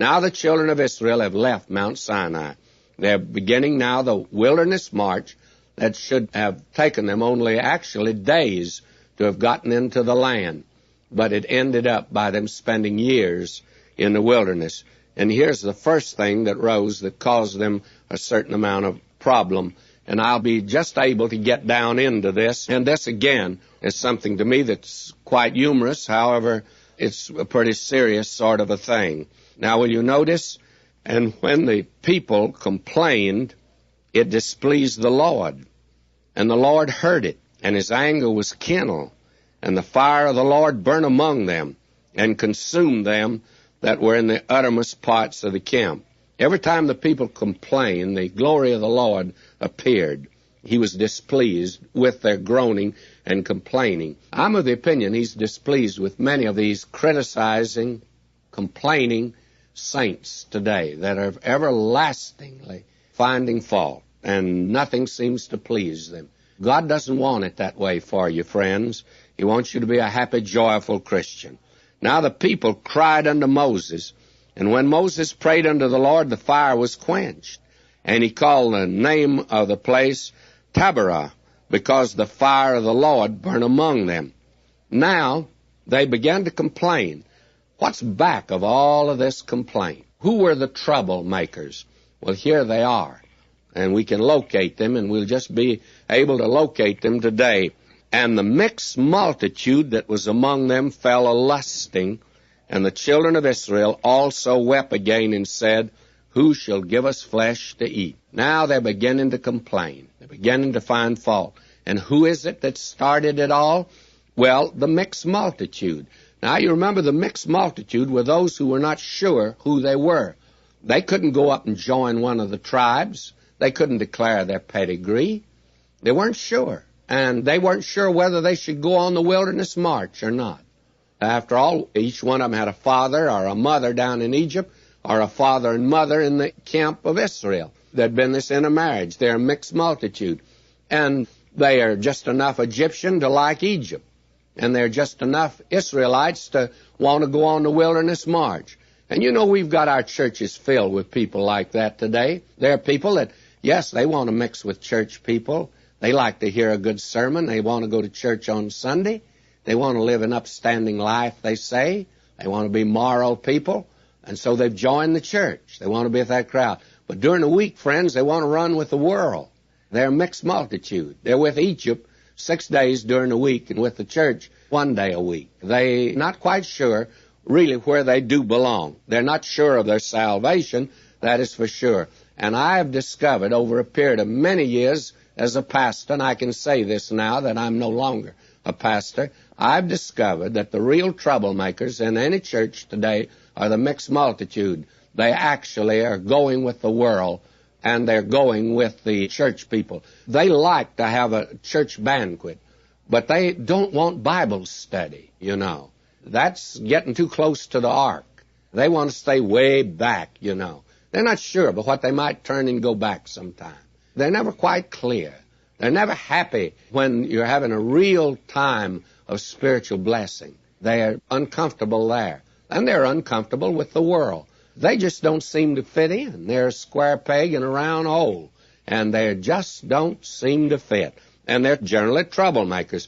Now the children of Israel have left Mount Sinai. They're beginning now the wilderness march that should have taken them only actually days to have gotten into the land. But it ended up by them spending years in the wilderness. And here's the first thing that rose that caused them a certain amount of problem. And I'll be just able to get down into this. And this, again, is something to me that's quite humorous. However, it's a pretty serious sort of a thing. Now, will you notice? And when the people complained, it displeased the Lord. And the Lord heard it, and his anger was kindled. And the fire of the Lord burned among them, and consumed them that were in the uttermost parts of the camp. Every time the people complained, the glory of the Lord appeared. He was displeased with their groaning and complaining. I'm of the opinion he's displeased with many of these criticizing, complaining saints today that are everlastingly finding fault, and nothing seems to please them. God doesn't want it that way for you, friends. He wants you to be a happy, joyful Christian. Now the people cried unto Moses, and when Moses prayed unto the Lord, the fire was quenched. And he called the name of the place Taberah, because the fire of the Lord burned among them. Now they began to complain. What's back of all of this complaint? Who were the troublemakers? Well, here they are, and we can locate them, and we'll just be able to locate them today. And the mixed multitude that was among them fell a-lusting, and the children of Israel also wept again and said, Who shall give us flesh to eat? Now they're beginning to complain. They're beginning to find fault. And who is it that started it all? Well, the mixed multitude. Now, you remember the mixed multitude were those who were not sure who they were. They couldn't go up and join one of the tribes. They couldn't declare their pedigree. They weren't sure. And they weren't sure whether they should go on the wilderness march or not. After all, each one of them had a father or a mother down in Egypt, or a father and mother in the camp of Israel. There'd been this intermarriage. They're a mixed multitude. And they are just enough Egyptian to like Egypt. And they're just enough Israelites to want to go on the wilderness march. And you know, we've got our churches filled with people like that today. There are people that, yes, they want to mix with church people. They like to hear a good sermon. They want to go to church on Sunday. They want to live an upstanding life, they say. They want to be moral people. And so they've joined the church. They want to be with that crowd. But during the week, friends, they want to run with the world. They're a mixed multitude. They're with Egypt 6 days during the week, and with the church 1 day a week. They're not quite sure really where they do belong. They're not sure of their salvation, that is for sure. And I have discovered over a period of many years as a pastor, and I can say this now that I'm no longer a pastor, I've discovered that the real troublemakers in any church today are the mixed multitude. They actually are going with the world, and they're going with the church people. They like to have a church banquet, but they don't want Bible study, you know. That's getting too close to the ark. They want to stay way back, you know. They're not sure but what they might turn and go back sometime. They're never quite clear. They're never happy when you're having a real time of spiritual blessing. They're uncomfortable there. And they're uncomfortable with the world. They just don't seem to fit in. They're a square peg in a round hole. And they just don't seem to fit. And they're generally troublemakers.